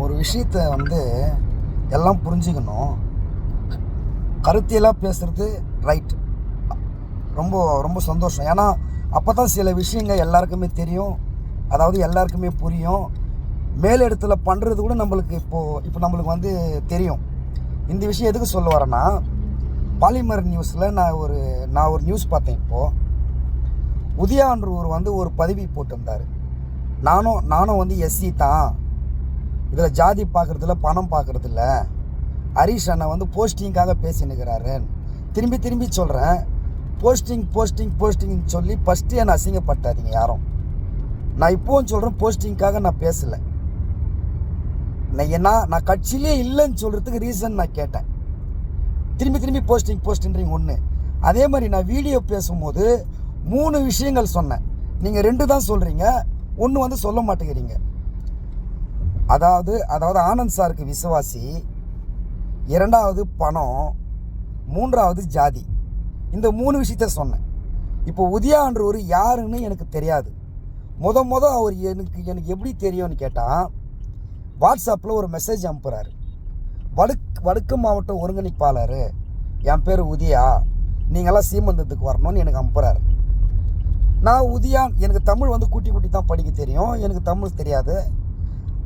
ஒரு விஷயத்தை எல்லாம் புரிஞ்சுக்கணும். கருத்தியெல்லாம் பேசுகிறது ரைட், ரொம்ப ரொம்ப சந்தோஷம். ஏன்னா அப்போ தான் சில விஷயங்கள் எல்லாருக்குமே தெரியும், அதாவது எல்லாருக்குமே புரியும். மேலிடத்துல பண்ணுறது கூட நம்மளுக்கு இப்போ நம்மளுக்கு தெரியும். இந்த விஷயம் எதுக்கு சொல்ல வரேன்னா, பாலிமர் நியூஸில் நான் ஒரு நியூஸ் பார்த்தேன். இப்போது உதயான்றவர் ஒரு பதிவு போட்டிருந்தார். நானும் எஸ்சி தான், இதில் ஜாதி பார்க்குறதில்ல, பணம் பார்க்குறதில்ல. ஹரீஷ் அண்ணன் போஸ்டிங்காக பேசினுக்கிறாரு. திரும்பி சொல்கிறேன், போஸ்டிங்னு சொல்லி ஃபஸ்ட்டு என்னை அசிங்கப்பட்டாதீங்க யாரும். நான் இப்போவும் சொல்கிறேன், போஸ்டிங்காக நான் பேசலை. நான் கட்சியிலே இல்லைன்னு சொல்கிறதுக்கு ரீசன் நான் கேட்டேன். திரும்பி போஸ்டிங்கிறீங்க ஒன்று. அதே மாதிரி நான் வீடியோ பேசும்போது 3 விஷயங்கள் சொன்னேன். நீங்கள் 2 தான் சொல்கிறீங்க, ஒன்று சொல்ல மாட்டேங்கிறீங்க. அதாவது ஆனந்த் சாருக்கு விசுவாசி, 2வது பணம், 3வது ஜாதி. இந்த 3 விஷயத்த சொன்னேன். இப்போ உதயான்றவர் யாருன்னு எனக்கு தெரியாது. அவர் எனக்கு எப்படி தெரியும்னு கேட்டால், வாட்ஸ்அப்பில் ஒரு மெசேஜ் அனுப்புகிறாரு. வடக்கு மாவட்ட ஒருங்கிணைப்பாளர், என் பேர் உதயா, நீங்களாம் சீமந்தத்துக்கு வரணும்னு எனக்கு அனுப்புகிறாரு. நான் உதயா, எனக்கு தமிழ் கூட்டி தான் படிக்க தெரியும், எனக்கு தமிழ் தெரியாது.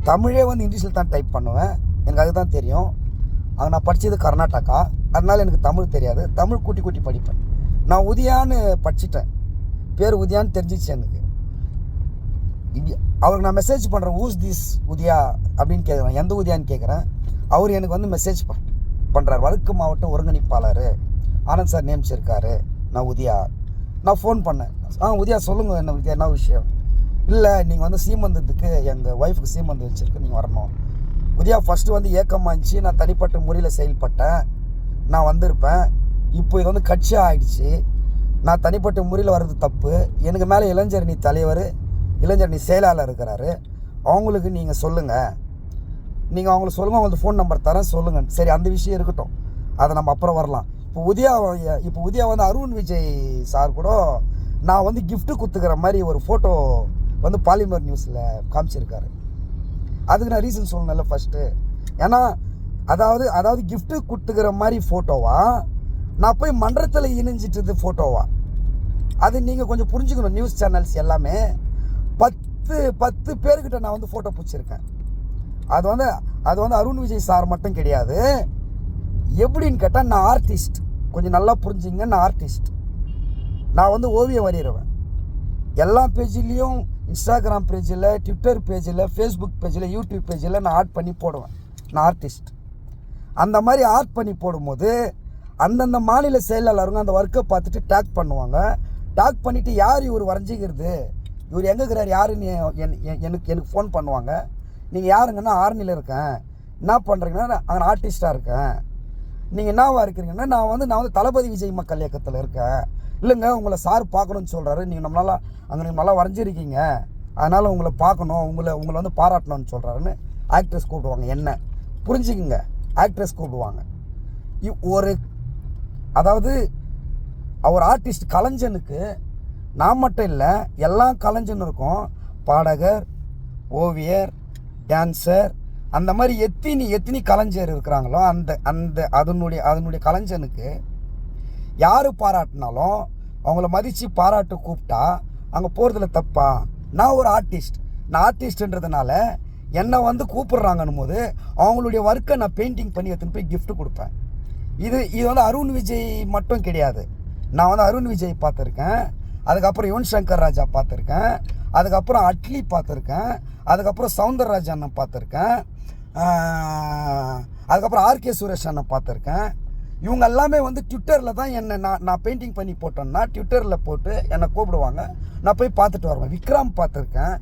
தமிழே இங்கிலீஷில் தான் டைப் பண்ணுவேன், எனக்கு அதுதான் தெரியும். அங்கே நான் படித்தது கர்நாடகா, அதனால் எனக்கு தமிழ் தெரியாது. தமிழ் கூட்டி படிப்பேன். நான் உதயான்னு படிச்சிட்டேன், பேர் உதயான்னு தெரிஞ்சிச்சு எனக்கு. அவருக்கு நான் மெசேஜ் பண்ணுறேன், ஊஸ் திஸ் உதயா அப்படின்னு கேட்குறேன். எந்த உதயான்னு கேட்குறேன். அவர் எனக்கு மெசேஜ் பண்ணுறார், வடக்கு மாவட்ட ஒருங்கிணைப்பாளர் ஆனந்த் சார் நேம்ஸ் இருக்கார், நான் உதயா. நான் ஃபோன் பண்ணேன், உதயா சொல்லுங்கள், என்ன விஷயம்? இல்லை, நீங்கள் சீமந்தத்துக்கு எங்கள் ஒய்ஃபுக்கு சீமந்தம் வச்சுருக்கு, நீங்கள் வரணும். உதயா ஃபஸ்ட்டு ஏக்கமாக இருந்துச்சு, நான் தனிப்பட்ட முறையில் செயல்பட்டேன், நான் வந்திருப்பேன். இப்போ இது கட்சியாக ஆயிடுச்சு. நான் தனிப்பட்ட முறையில் வர்றது தப்பு. எனக்கு மேலே இளைஞரணி தலைவர், இளைஞரணி செயலாளர் இருக்கிறாரு, அவங்களுக்கு நீங்கள் சொல்லுங்கள். நீங்கள் அவங்களுக்கு சொல்லுங்கள், அவங்களுக்கு ஃபோன் நம்பர் தரேன், சொல்லுங்கள். சரி, அந்த விஷயம் இருக்கட்டும், அதை நம்ம அப்புறம் வரலாம். இப்போ உதயா அருண் விஜய் சார் கூட நான் கிஃப்ட்டு கொடுத்துக்கிற மாதிரி ஒரு ஃபோட்டோ பாலிமர் நியூஸில் காமிச்சிருக்காரு. அதுக்கு நான் ரீசன் சொல்லணும்ல ஃபஸ்ட்டு. ஏன்னா அதாவது கிஃப்ட்டு கொடுத்துக்கிற மாதிரி ஃபோட்டோவா, நான் போய் மன்றத்தில் இணைஞ்சிட்டது ஃபோட்டோவா, அது நீங்கள் கொஞ்சம் புரிஞ்சுக்கணும். நியூஸ் சேனல்ஸ் எல்லாமே 10 பேர்கிட்ட நான் ஃபோட்டோ பிடிச்சிருக்கேன். அது அருண் விஜய் சார் மட்டும் கிடையாது. எப்படின்னு கேட்டால், நான் ஆர்டிஸ்ட், கொஞ்சம் நல்லா புரிஞ்சுங்க. நான் ஆர்டிஸ்ட், நான் ஓவியம் வரைகிறவன். எல்லா பேஜ்லேயும், இன்ஸ்டாகிராம் பேஜில், ட்விட்டர் பேஜில், ஃபேஸ்புக் பேஜில், யூடியூப் பேஜில் நான் ஆர்ட் பண்ணி போடுவேன். நான் ஆர்டிஸ்ட். அந்த மாதிரி ஆர்ட் பண்ணி போடும்போது அந்தந்த மாநில செயலாளருங்க அந்த ஒர்க்கை பார்த்துட்டு டேக் பண்ணுவாங்க. டேக் பண்ணிவிட்டு யார் இவர் வரைஞ்சிக்கிறது, இவர் எங்கே இருக்கிறார் யாருன்னு எனக்கு ஃபோன் பண்ணுவாங்க. நீங்கள் யாருங்கன்னா, ஆர்னியில் இருக்கேன், என்ன பண்ணுறீங்கன்னா அங்கே ஆர்டிஸ்ட்டாக இருக்கேன். நீங்கள் என்னவா இருக்கிறீங்கன்னா, நான் தளபதி விஜய் மக்கள் இயக்கத்தில் இருக்கேன். இல்லைங்க, உங்களை சார் பார்க்கணுன்னு சொல்கிறாரு, நீங்கள் நீங்கள் நல்லா வரைஞ்சிருக்கீங்க, அதனால் உங்களை பார்க்கணும், உங்களை பாராட்டணும்னு சொல்கிறாருன்னு ஆக்ட்ரஸ் கூப்பிடுவாங்க. என்ன புரிஞ்சுக்குங்க, ஆக்ட்ரஸ் கூப்பிடுவாங்க. அதாவது அவர் ஆர்டிஸ்ட் கலைஞனுக்கு நான் மட்டும் இல்லை, எல்லா கலைஞனும் இருக்கும். பாடகர், ஓவியர், டான்ஸர், அந்த மாதிரி எத்தனை கலைஞர் இருக்கிறாங்களோ அதனுடைய கலைஞனுக்கு யார் பாராட்டினாலும் அவங்கள மதித்து பாராட்டு கூப்பிட்டா அங்கே போகிறதுல தப்பா? நான் ஒரு ஆர்டிஸ்ட், நான் ஆர்டிஸ்ட்ன்றதுனால என்னை கூப்பிட்றாங்கன்னும் போது அவங்களுடைய ஒர்க்கை நான் பெயிண்டிங் பண்ணி எடுத்துன்னு போய் கிஃப்ட் கொடுப்பேன். இது அருண் விஜய் மட்டும் கிடையாது. நான் அருண் விஜய் பார்த்துருக்கேன், அதுக்கப்புறம் யுவன் சங்கர் ராஜா பார்த்துருக்கேன், அதுக்கப்புறம் அட்லி பார்த்துருக்கேன், அதுக்கப்புறம் சவுந்தரராஜ் அண்ணன் பார்த்துருக்கேன், அதுக்கப்புறம் ஆர்கே சுரேஷ் அண்ணன் பார்த்துருக்கேன். இவங்க எல்லாமே ட்விட்டரில் தான் என்னை நான் பெயிண்டிங் பண்ணி போட்டோன்னா ட்விட்டரில் போட்டு என்னை கூப்பிடுவாங்க, நான் போய் பார்த்துட்டு வருவேன். விக்ரம் பார்த்துருக்கேன்,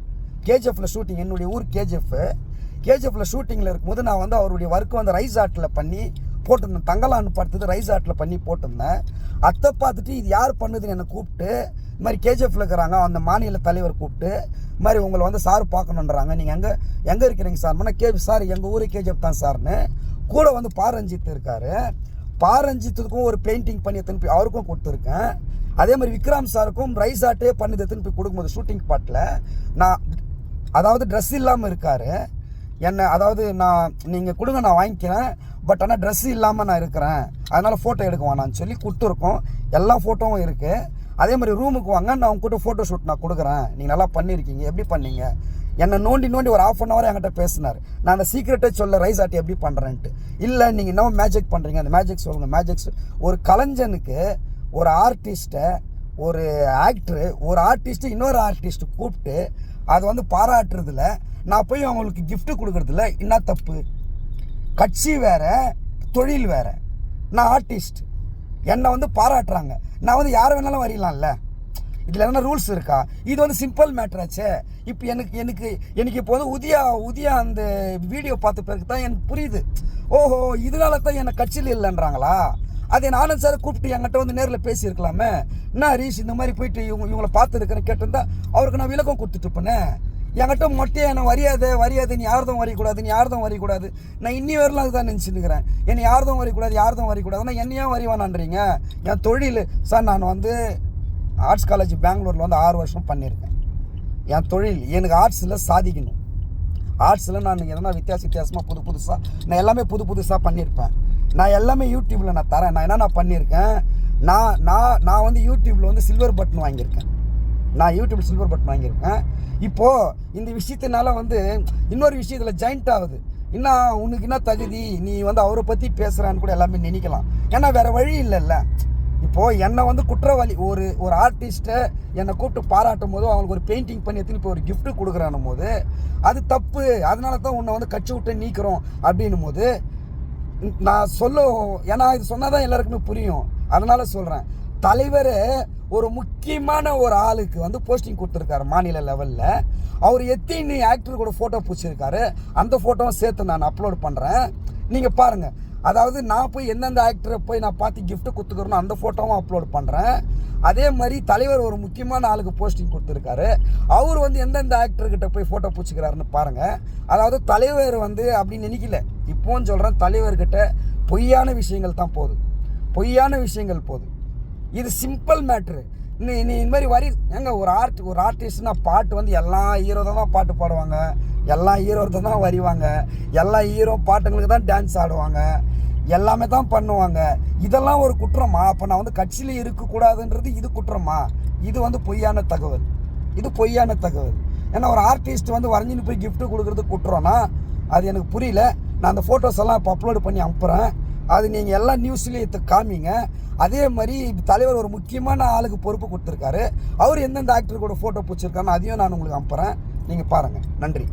கேஜிஎஃப்பில் ஷூட்டிங், என்னுடைய ஊர் கேஜிஎஃப்பில் ஷூட்டிங்கில் இருக்கும்போது நான் அவருடைய ஒர்க்கு ரைஸ் ஆர்ட்டில் பண்ணி போட்டிருந்தேன். தங்கலான்னு பார்த்தது ரைஸ் ஆர்ட்டில் பண்ணி போட்டிருந்தேன். அதை பார்த்துட்டு இது யார் பண்ணுதுன்னு என்னை கூப்பிட்டு, இது மாதிரி கேஜிஎஃப்பில் இருக்கிறாங்க அந்த மாநில தலைவர் கூப்பிட்டு, இது மாதிரி உங்களை சார் பார்க்கணுன்றாங்க, நீங்கள் எங்கே இருக்கிறீங்க சார்? சார் எங்கள் ஊரே கேஜிஎஃப் தான் சார்னு. கூட பாரஞ்சித் இருக்கார், பாரஞ்சித்துக்கும் ஒரு பெயிண்டிங் பண்ணி திருப்பி அவருக்கும் கொடுத்துருக்கேன். அதே மாதிரி விக்ரம் சாருக்கும் ரைஸ் ஆர்ட்டே பண்ணி திருப்பி கொடுக்கும்போது ஷூட்டிங் பாட்டில் நான் ட்ரெஸ் இல்லாமல் இருக்கார், என்ன அதாவது நீங்கள் கொடுங்க நான் வாங்கிக்கிறேன், பட் ஆனால் ட்ரெஸ்ஸு இல்லாமல் நான் இருக்கிறேன், அதனால் ஃபோட்டோ எடுக்க வேணான்னு சொல்லி கொடுத்துருக்கோம். எல்லா ஃபோட்டோவும் இருக்குது. அதே மாதிரி ரூமுக்கு வாங்க, நான் உங்ககிட்ட ஃபோட்டோ ஷூட் நான் கொடுக்குறேன், நீங்கள் நல்லா பண்ணியிருக்கீங்க, எப்படி பண்ணீங்க, என்னை நோண்டி ஒரு ½ அன் ஹவர் என்கிட்ட பேசினார். நான் அந்த சீக்ரெட்டை சொல்ல ரைஸ் ஆட்டி எப்படி பண்ணுறேன்ட்டு. இல்லை நீங்கள் என்ன மேஜிக் பண்ணுறீங்க, அந்த மேஜிக் சொல்லுங்கள். மேஜிக்ஸ் ஒரு கலைஞனுக்கு, ஒரு ஆர்டிஸ்ட்டை, ஒரு ஆக்டரு, ஒரு ஆர்டிஸ்ட்டு இன்னொரு ஆர்டிஸ்ட்டு கூப்பிட்டு அதை வந்து பாராட்டுறதுல நான் போய் அவங்களுக்கு gift கொடுக்குறதுல என்ன தப்பு? கட்சி வேறு, தொழில் வேறு. நான் ஆர்டிஸ்ட், என்னை வந்து பாராட்டுறாங்க, நான் வந்து யாரை வேணாலும் வரையலாம்ல. இதில் என்ன ரூல்ஸ் இருக்கா? இது வந்து சிம்பிள் மேட்ராச்சே. இப்போ எனக்கு இப்போ வந்து உதயா அந்த வீடியோ பார்த்த பிறகு தான் எனக்கு புரியுது. ஓஹோ, இதனால தான் என்னை கட்சியில் இல்லைன்றாங்களா? அதே ஆனந்த் சார் கூப்பிட்டு என்கிட்ட வந்து நேரில் பேசியிருக்கலாமே. என்ன ஹரீஷ் இந்த மாதிரி போயிட்டு இவங்களை பார்த்துருக்கிறேன் கேட்டிருந்தா அவருக்கு நான் விளக்கம் கொடுத்துட்டு இருப்பேனே. என்கிட்ட மொட்டையை என்னை வரியாது, நீ யார்தும் வரைக்கூடாது. நான் இன்னி வரலாம் அதுதான் நினச்சிருக்கிறேன். என்னை யார்தும் வரைக்கூடாதுன்னா என்னையா வரிவானான்றீங்க? என் தொழில் சார், நான் வந்து ஆர்ட்ஸ் காலேஜ் பெங்களூரில் வந்து 6 வருஷம் பண்ணியிருக்கேன். என் தொழில் எனக்கு ஆர்ட்ஸில் சாதிக்கணும். ஆர்ட்ஸில் நான் எதனா வித்தியாசமாக புதுசாக நான் எல்லாமே புதுசாக பண்ணியிருப்பேன். நான் எல்லாமே யூடியூப்பில் நான் தரேன். நான் என்னென்ன பண்ணியிருக்கேன், நான் வந்து யூடியூப்பில் வந்து சில்வர் பட்டன் வாங்கியிருக்கேன். இப்போது இந்த விஷயத்தினால வந்து இன்னொரு விஷயத்தில் ஜாயிண்ட் ஆகுது. இன்னும் உனக்கு என்ன தகுதி, நீ வந்து அவரை பற்றி பேசுகிறான்னு கூட எல்லாமே நினைக்கலாம். ஏன்னா வேறு வழி இல்லைல்ல. இப்போது என்னை வந்து குற்றவாளி, ஒரு ஆர்டிஸ்ட்டை என்னை கூப்பிட்டு பாராட்டும் போது அவங்களுக்கு ஒரு பெயிண்டிங் பண்ணி எடுத்துன்னு இப்போ ஒரு gift கொடுக்குறானும் போது அது தப்பு. அதனால தான் உன்னை வந்து கட்சி விட்டு நீக்கிறோம் அப்படின்னும் போது நான் ஏன்னா இது சொன்னால் தான் எல்லாருக்குமே புரியும், அதனால சொல்கிறேன். தலைவர் ஒரு முக்கியமான ஒரு ஆளுக்கு வந்து போஸ்டிங் கொடுத்துருக்காரு மாநில லெவலில். அவர் எத்தனை ஆக்டர் கூட ஃபோட்டோ பிடிச்சிருக்காரு, அந்த ஃபோட்டோவும் சேர்த்து நான் அப்லோட் பண்ணுறேன், நீங்கள் பாருங்கள். அதாவது நான் போய் எந்தெந்த ஆக்டரை போய் நான் பார்த்து gift கொடுத்துக்கிறோன்னு அந்த ஃபோட்டோவும் அப்லோட் பண்ணுறேன். அதே மாதிரி தலைவர் ஒரு முக்கியமான ஆளுக்கு போஸ்டிங் கொடுத்துருக்காரு, அவர் வந்து எந்தெந்த ஆக்டர்கிட்ட போய் ஃபோட்டோ பிடிச்சிக்கிறாருன்னு பாருங்கள். அதாவது தலைவர் வந்து அப்படின்னு நினைக்கல. இப்போவும் சொல்கிறேன், தலைவர்கிட்ட பொய்யான விஷயங்கள் தான் போகுது. இது சிம்பிள் மேட்ரு. நீ இந்த மாதிரி ஒரு ஆர்டிஸ்ட்னா பாட்டு வந்து எல்லா ஹீரோ தான் பாட்டு பாடுவாங்க, எல்லா ஹீரோ தான் வரிவாங்க, எல்லா ஹீரோ பாட்டுங்களுக்கு தான் டான்ஸ் ஆடுவாங்க, எல்லாமே தான் பண்ணுவாங்க. இதெல்லாம் ஒரு குற்றமா? அப்போ நான் வந்து கட்சியில் இருக்கக்கூடாதுன்றது இது குற்றமா? இது வந்து பொய்யான தகவல். ஏன்னா ஒரு ஆர்டிஸ்ட் வந்து வரைஞ்சின்னு போய் gift கொடுக்குறது குற்றம்னா அது எனக்கு புரியல. நான் அந்த ஃபோட்டோஸ் எல்லாம் இப்போ அப்லோடு பண்ணி அனுப்புகிறேன். அது நீங்கள் எல்லா நியூஸ்லேயும் காமிங்க. அதே மாதிரி தலைவர் ஒரு முக்கியமான ஆளுக்கு பொறுப்பு கொடுத்துருக்காரு, அவர் எந்தெந்த ஆக்டர் கூட ஃபோட்டோ பிடிச்சிருக்காருன்னு அதையும் நான் உங்களுக்கு அனுப்புகிறேன், நீங்கள் பாருங்கள். நன்றி.